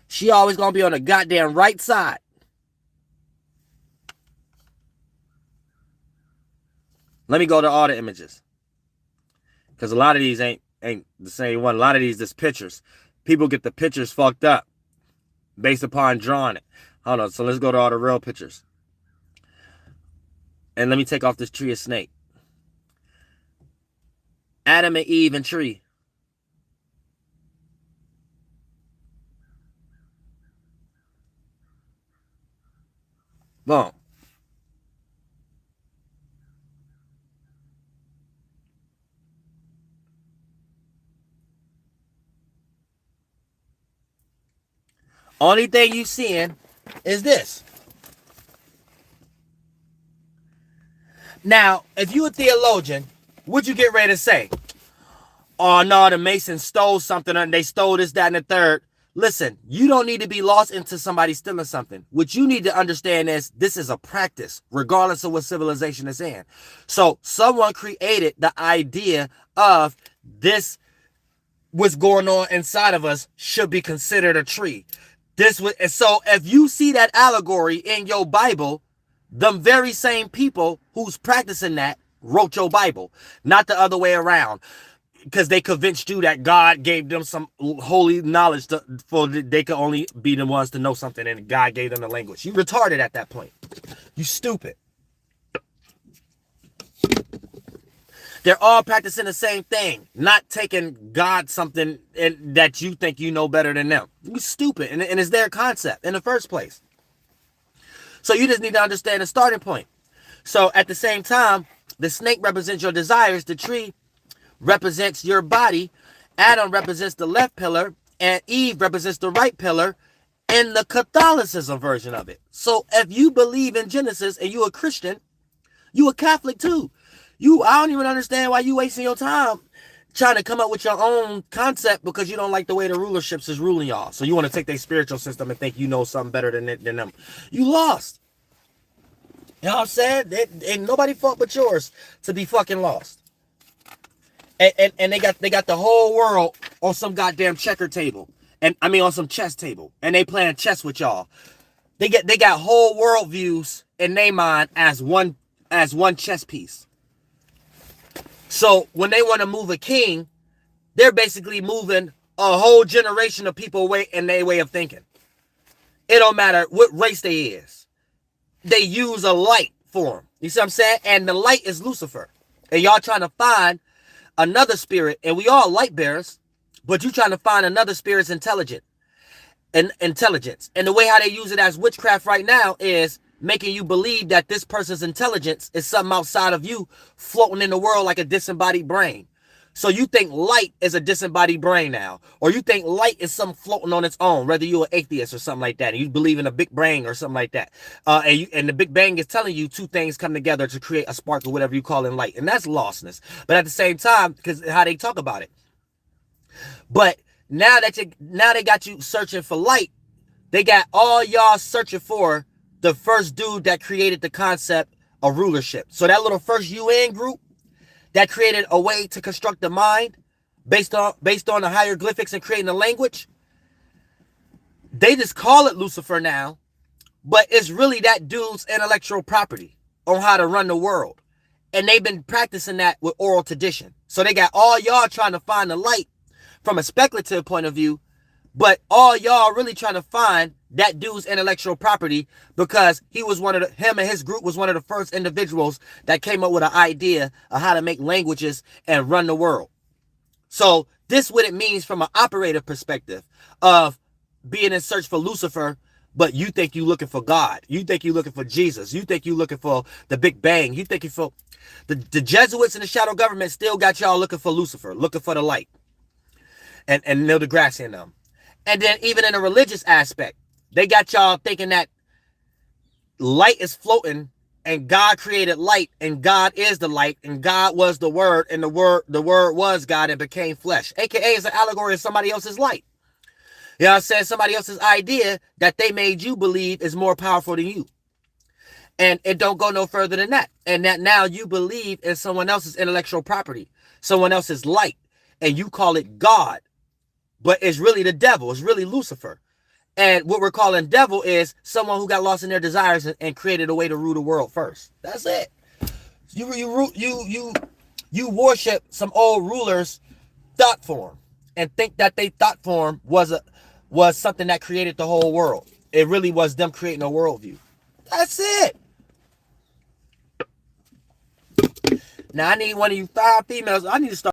She always gonna be on the goddamn right side. Let me go to all the images. Because a lot of these ain't the same one. A lot of these just pictures. People get the pictures fucked up based upon drawing it. Hold on, so let's go to all the real pictures. And let me take off this tree of snake. Adam and Eve and tree. Boom. Only thing you seeing is this. Now, if you a theologian, would you get ready to say, oh no, the Masons stole something and they stole this, that, and the third? Listen, you don't need to be lost into somebody stealing something. What you need to understand is this is a practice, regardless of what civilization it's in. So someone created the idea of this, what's going on inside of us should be considered a tree. So if you see that allegory in your Bible, them very same people who's practicing that wrote your Bible, not the other way around. Because they convinced you that God gave them some holy knowledge for they could only be the ones to know something, and God gave them the language. You retarded at that point. You stupid. They're all practicing the same thing, not taking God something that you think you know better than them. You stupid, and it's their concept in the first place. So you just need to understand the starting point. So at the same time, the snake represents your desires, the tree represents your body, Adam represents the left pillar, and Eve represents the right pillar in the Catholicism version of it. So if you believe in Genesis and you a Christian, you a Catholic too. I don't even understand why you wasting your time trying to come up with your own concept because you don't like the way the rulerships is ruling y'all. So you want to take their spiritual system and think you know something better than them. You lost. You know what I'm saying? Ain't nobody fault but yours to be fucking lost. And they got the whole world on some goddamn checker table. And I mean on some chess table. And they playing chess with y'all. They got whole world views in their mind as one chess piece. So when they want to move a king, they're basically moving a whole generation of people away in their way of thinking. It don't matter what race they is. They use a light for them. You see what I'm saying? And the light is Lucifer. And y'all trying to find another spirit, and we all light bearers, but you trying to find another spirit's intelligence. And the way how they use it as witchcraft right now is making you believe that this person's intelligence is something outside of you floating in the world like a disembodied brain. So you think light is a disembodied brain now, or you think light is something floating on its own, whether you're an atheist or something like that, and you believe in a big bang or something like that. And the big bang is telling you two things come together to create a spark or whatever you call in light. And that's lostness. But at the same time, because how they talk about it. But now they got you searching for light, they got all y'all searching for the first dude that created the concept of rulership. So that little first UN group that created a way to construct the mind based on the hieroglyphics and creating the language, they just call it Lucifer now, but it's really that dude's intellectual property on how to run the world. And they've been practicing that with oral tradition. So they got all y'all trying to find the light from a speculative point of view, but all y'all really trying to find that dude's intellectual property because him and his group was one of the first individuals that came up with an idea of how to make languages and run the world. So this what it means from an operator perspective of being in search for Lucifer, but you think you looking for God. You think you looking for Jesus. You think you looking for the Big Bang. You think you for the Jesuits and the shadow government still got y'all looking for Lucifer, looking for the light. And Neil deGrasse in them. And then even in a religious aspect, they got y'all thinking that light is floating and God created light and God is the light and God was the word and the word was God and became flesh. AKA is an allegory of somebody else's light. You know what I'm saying? Somebody else's idea that they made you believe is more powerful than you. And it don't go no further than that. And that now you believe in someone else's intellectual property, someone else's light, and you call it God. But it's really the devil. It's really Lucifer. And what we're calling devil is someone who got lost in their desires and created a way to rule the world first. That's it. You worship some old ruler's thought form and think that they thought form was something that created the whole world. It really was them creating a worldview. That's it. Now I need one of you 5 females. I need to start